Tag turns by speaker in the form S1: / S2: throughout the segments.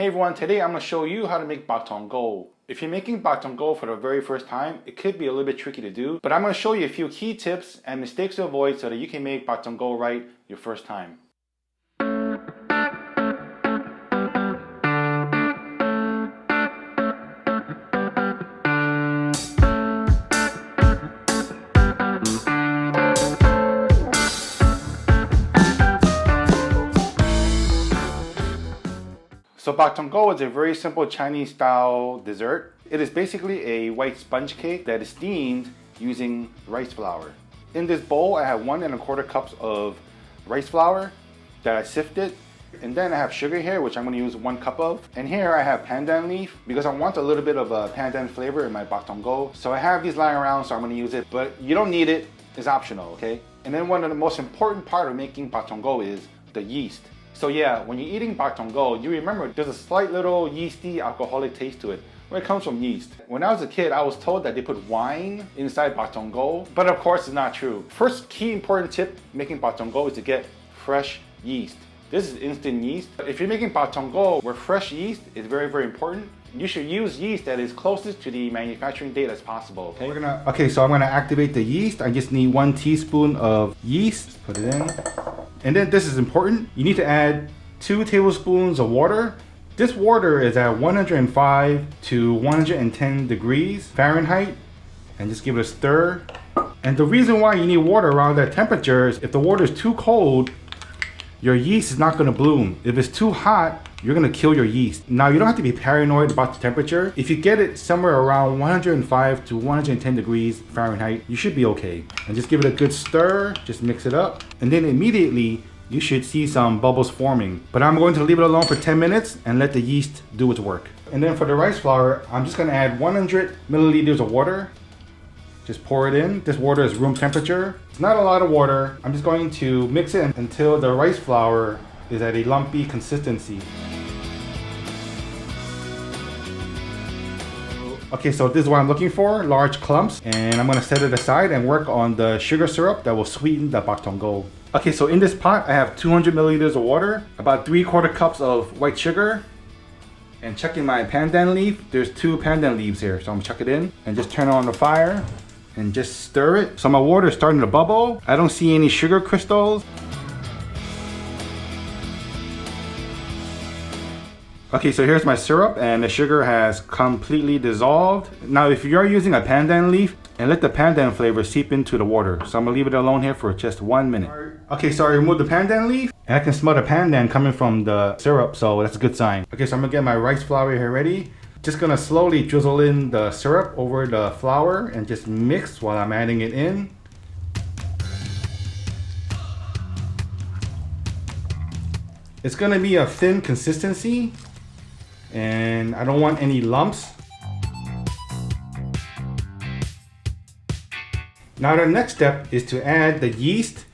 S1: Hey everyone, today I'm going to show you how to make Bak Tong Gou. If you're making Bak Tong Gou for the very first time, it could be a little bit tricky to do, but I'm going to show you a few key tips and mistakes to avoid so that you can make Bak Tong Gou right your first time. So Bak Tong Gou is a very simple Chinese style dessert. It is basically a white sponge cake that is steamed using rice flour. In this bowl I have 1 1/4 cups of rice flour that I sifted, and then I have sugar here, which I'm going to use 1 cup of, and here I have pandan leaf because I want a little bit of a pandan flavor in my Bak Tong Gou. So I have these lying around, so I'm going to use it, but you don't need it. It's optional, okay? And then one of the most important part of making Bak Tong Gou is the yeast. So yeah, when you're eating Bak Tong Gou, you remember there's a slight little yeasty alcoholic taste to it. Well, it comes from yeast. When I was a kid, I was told that they put wine inside Bak Tong Gou, but of course it's not true. First key important tip making Bak Tong Gou is to get fresh yeast. This is instant yeast. If you're making Bak Tong Gou where fresh yeast is very, very important, you should use yeast that is closest to the manufacturing date as possible, okay? Okay, so I'm gonna activate the yeast. I just need 1 teaspoon of yeast. Just put it in. And then this is important. You need to add 2 tablespoons of water. This water is at 105 to 110 degrees Fahrenheit. And just give it a stir. And the reason why you need water around that temperature is if the water is too cold, your yeast is not gonna bloom. If it's too hot, you're gonna kill your yeast. Now, you don't have to be paranoid about the temperature. If you get it somewhere around 105 to 110 degrees Fahrenheit, you should be okay. And just give it a good stir, just mix it up. And then immediately, you should see some bubbles forming. But I'm going to leave it alone for 10 minutes and let the yeast do its work. And then for the rice flour, I'm just gonna add 100 milliliters of water. Just pour it in. This water is room temperature. It's not a lot of water. I'm just going to mix it until the rice flour is at a lumpy consistency. Okay, so this is what I'm looking for, large clumps, and I'm gonna set it aside and work on the sugar syrup that will sweeten the Bak Tong Gou. Okay, so in this pot, I have 200 milliliters of water, about 3/4 cups of white sugar, and checking my pandan leaf, there's 2 pandan leaves here, so I'm gonna chuck it in and just turn on the fire and just stir it. So my water is starting to bubble. I don't see any sugar crystals. Okay, so here's my syrup and the sugar has completely dissolved. Now, if you're using a pandan leaf, and let the pandan flavor seep into the water. So I'm gonna leave it alone here for just 1 minute. Okay, so I removed the pandan leaf and I can smell the pandan coming from the syrup, so that's a good sign. Okay, so I'm gonna get my rice flour here ready. Just gonna slowly drizzle in the syrup over the flour and just mix while I'm adding it in. It's gonna be a thin consistency and I don't want any lumps. Now the next step is to add the yeast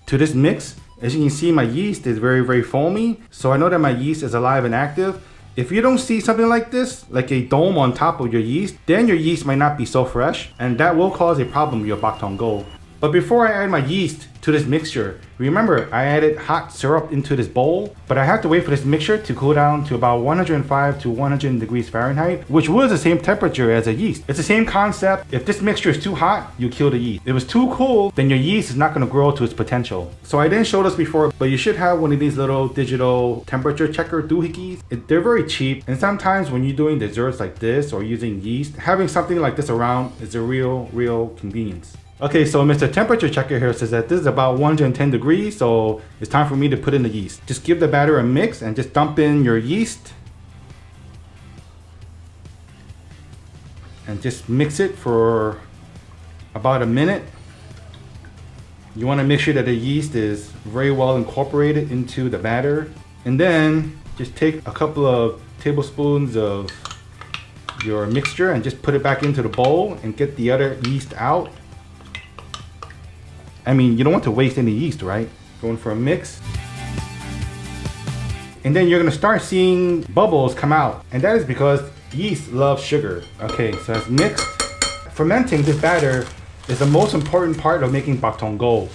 S1: to this mix. As you can see, my yeast is very, very foamy, so I know that my yeast is alive and active. If you don't see something like this, like a dome on top of your yeast, then your yeast might not be so fresh, and that will cause a problem with your Bak Tong Gou. But before I add my yeast to this mixture, remember I added hot syrup into this bowl, but I have to wait for this mixture to cool down to about 105 to 100 degrees Fahrenheit, which was the same temperature as a yeast. It's the same concept. If this mixture is too hot, you kill the yeast. If it was too cool, then your yeast is not gonna grow to its potential. So I didn't show this before, but you should have one of these little digital temperature checker doohickeys. They're very cheap, and sometimes when you're doing desserts like this or using yeast, having something like this around is a real convenience. Okay, so Mr. Temperature Checker here says that this is about 110 degrees, so it's time for me to put in the yeast. Just give the batter a mix and just dump in your yeast. And just mix it for about a minute. You want to make sure that the yeast is very well incorporated into the batter. And then just take a couple of tablespoons of your mixture and just put it back into the bowl and get the other yeast out. I mean, you don't want to waste any yeast, right? Going for a mix. And then you're gonna start seeing bubbles come out. And that is because yeast loves sugar. Okay, so it's mixed. Fermenting this batter is the most important part of making Bak Tong Gou.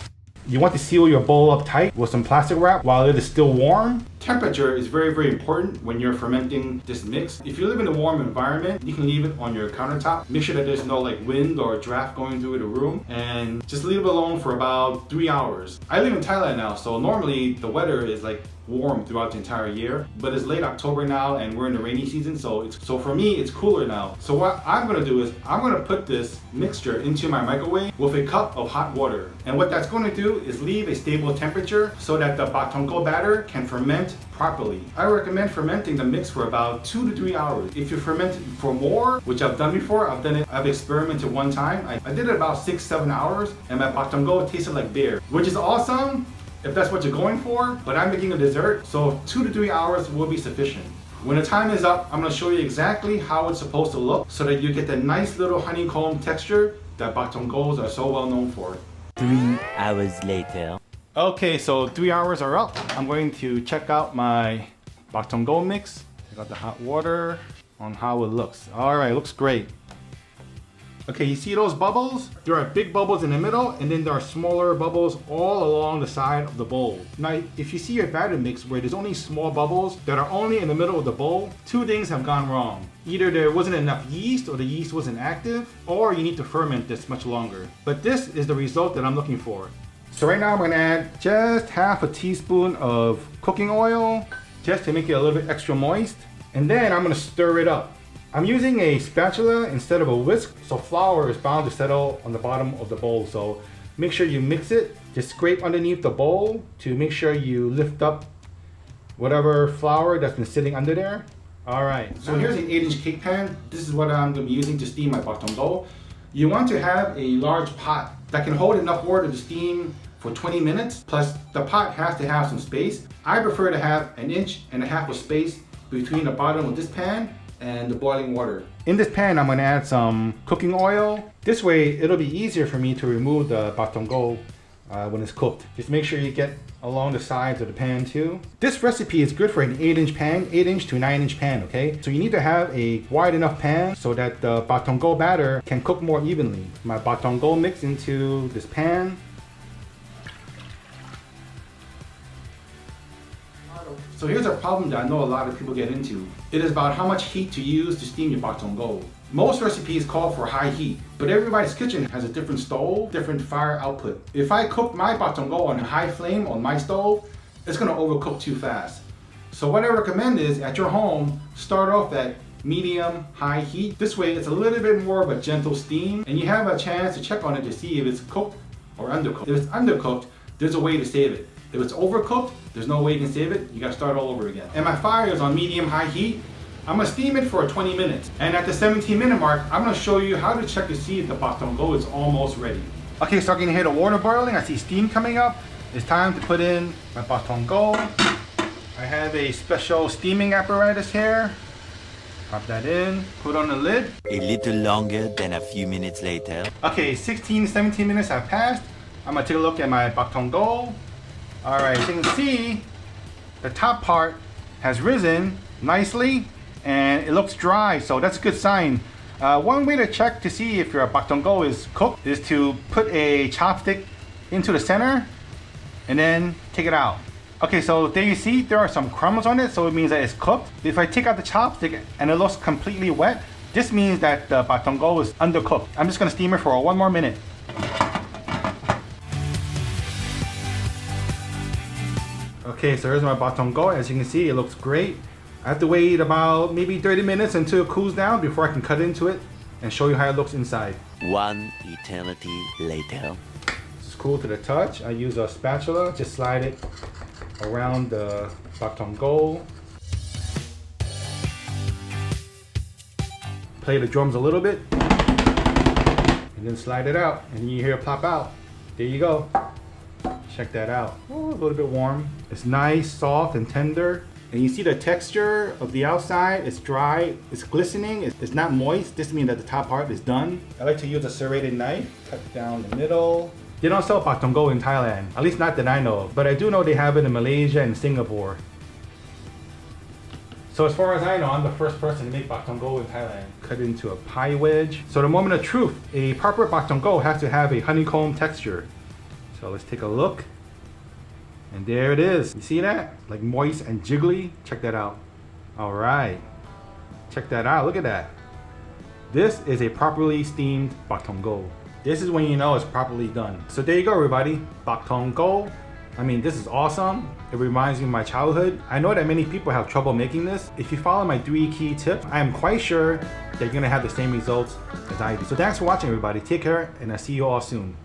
S1: You want to seal your bowl up tight with some plastic wrap while it is still warm. Temperature is very, very important when you're fermenting this mix. If you live in a warm environment, you can leave it on your countertop. Make sure that there's no like wind or draft going through the room, and just leave it alone for about 3 hours. I live in Thailand now, so normally the weather is like warm throughout the entire year, but it's late October now and we're in the rainy season, so for me it's cooler now. So what I'm gonna do is I'm gonna put this mixture into my microwave with a cup of hot water, and what that's going to do is leave a stable temperature so that the Bak Tong Gou batter can ferment properly. I recommend fermenting the mix for about 2 to 3 hours. If you ferment for more, which I've done before, I've experimented one time. I did it about 6-7 hours, and my Bak Tong Gou tasted like beer, which is awesome if that's what you're going for, but I'm making a dessert, so 2 to 3 hours will be sufficient. When the time is up, I'm going to show you exactly how it's supposed to look so that you get the nice little honeycomb texture that Bak Tong Gous are so well known for.
S2: 3 hours later.
S1: Okay, so 3 hours are up. I'm going to check out my Bak Tong Gou mix. Check out the hot water on how it looks. All right, looks great. Okay, you see those bubbles? There are big bubbles in the middle, and then there are smaller bubbles all along the side of the bowl. Now, if you see your batter mix where there's only small bubbles that are only in the middle of the bowl, 2 things have gone wrong. Either there wasn't enough yeast or the yeast wasn't active, or you need to ferment this much longer. But this is the result that I'm looking for. So right now I'm gonna add just half a teaspoon of cooking oil, just to make it a little bit extra moist. And then I'm gonna stir it up. I'm using a spatula instead of a whisk, so flour is bound to settle on the bottom of the bowl. So make sure you mix it. Just scrape underneath the bowl to make sure you lift up whatever flour that's been sitting under there. All right, so here's an 8-inch cake pan. This is what I'm gonna be using to steam my Bak Tong Gou. You want to have a large pot that can hold enough water to steam for 20 minutes, plus the pot has to have some space. I prefer to have 1.5 inches of space between the bottom of this pan and the boiling water. In this pan, I'm gonna add some cooking oil. This way, it'll be easier for me to remove the Bak Tong Gou when it's cooked. Just make sure you get along the sides of the pan too. This recipe is good for an 8-inch pan, 8-inch to 9-inch pan, okay? So you need to have a wide enough pan so that the Bak Tong Gou batter can cook more evenly. My Bak Tong Gou mix into this pan. So here's a problem that I know a lot of people get into. It is about how much heat to use to steam your Bak Tong Gou. Most recipes call for high heat, but everybody's kitchen has a different stove, different fire output. If I cook my Bak Tong Gou on a high flame on my stove, it's gonna overcook too fast. So what I recommend is, at your home, start off at medium, high heat. This way it's a little bit more of a gentle steam, and you have a chance to check on it to see if it's cooked or undercooked. If it's undercooked, there's a way to save it. If it's overcooked, there's no way you can save it. You gotta start all over again. And my fire is on medium-high heat. I'm gonna steam it for 20 minutes. And at the 17-minute mark, I'm gonna show you how to check to see if the Bak Tong Gou is almost ready. Okay, so I can hear the water boiling. I see steam coming up. It's time to put in my Bak Tong Gou. I have a special steaming apparatus here. Pop that in, put on the lid.
S2: A little longer than a few minutes later.
S1: Okay, 16, 17 minutes have passed. I'm gonna take a look at my Bak Tong Gou. All right, as you can see, the top part has risen nicely and it looks dry, so that's a good sign. One way to check to see if your Bak Tong Gou is cooked is to put a chopstick into the center and then take it out. Okay, so there you see there are some crumbs on it, so it means that it's cooked. If I take out the chopstick and it looks completely wet, this means that the Bak Tong Gou is undercooked. I'm just gonna steam it for 1 more minute. Okay, so here's my Bak Tong Gou. As you can see, it looks great. I have to wait about maybe 30 minutes until it cools down before I can cut into it and show you how it looks inside.
S2: 1 eternity later.
S1: It's cool to the touch. I use a spatula, just slide it around the Bak Tong Gou. Play the drums a little bit and then slide it out, and you hear it pop out. There you go. Check that out. Oh, a little bit warm. It's nice, soft, and tender. And you see the texture of the outside. It's dry, it's glistening, it's not moist. This means that the top part is done. I like to use a serrated knife, cut down the middle. They don't sell Bak Tong Gou in Thailand, at least not that I know of. But I do know they have it in Malaysia and Singapore. So as far as I know, I'm the first person to make Bak Tong Gou in Thailand. Cut into a pie wedge. So the moment of truth, a proper Bak Tong Gou has to have a honeycomb texture. So let's take a look. And there it is. You see that? Like moist and jiggly. Check that out. All right. Check that out. Look at that. This is a properly steamed Bak Tong Gou. This is when you know it's properly done. So there you go, everybody. Bak Tong Gou. I mean, this is awesome. It reminds me of my childhood. I know that many people have trouble making this. If you follow my 3 key tips, I am quite sure that you're gonna have the same results as I do. So thanks for watching, everybody. Take care, and I'll see you all soon.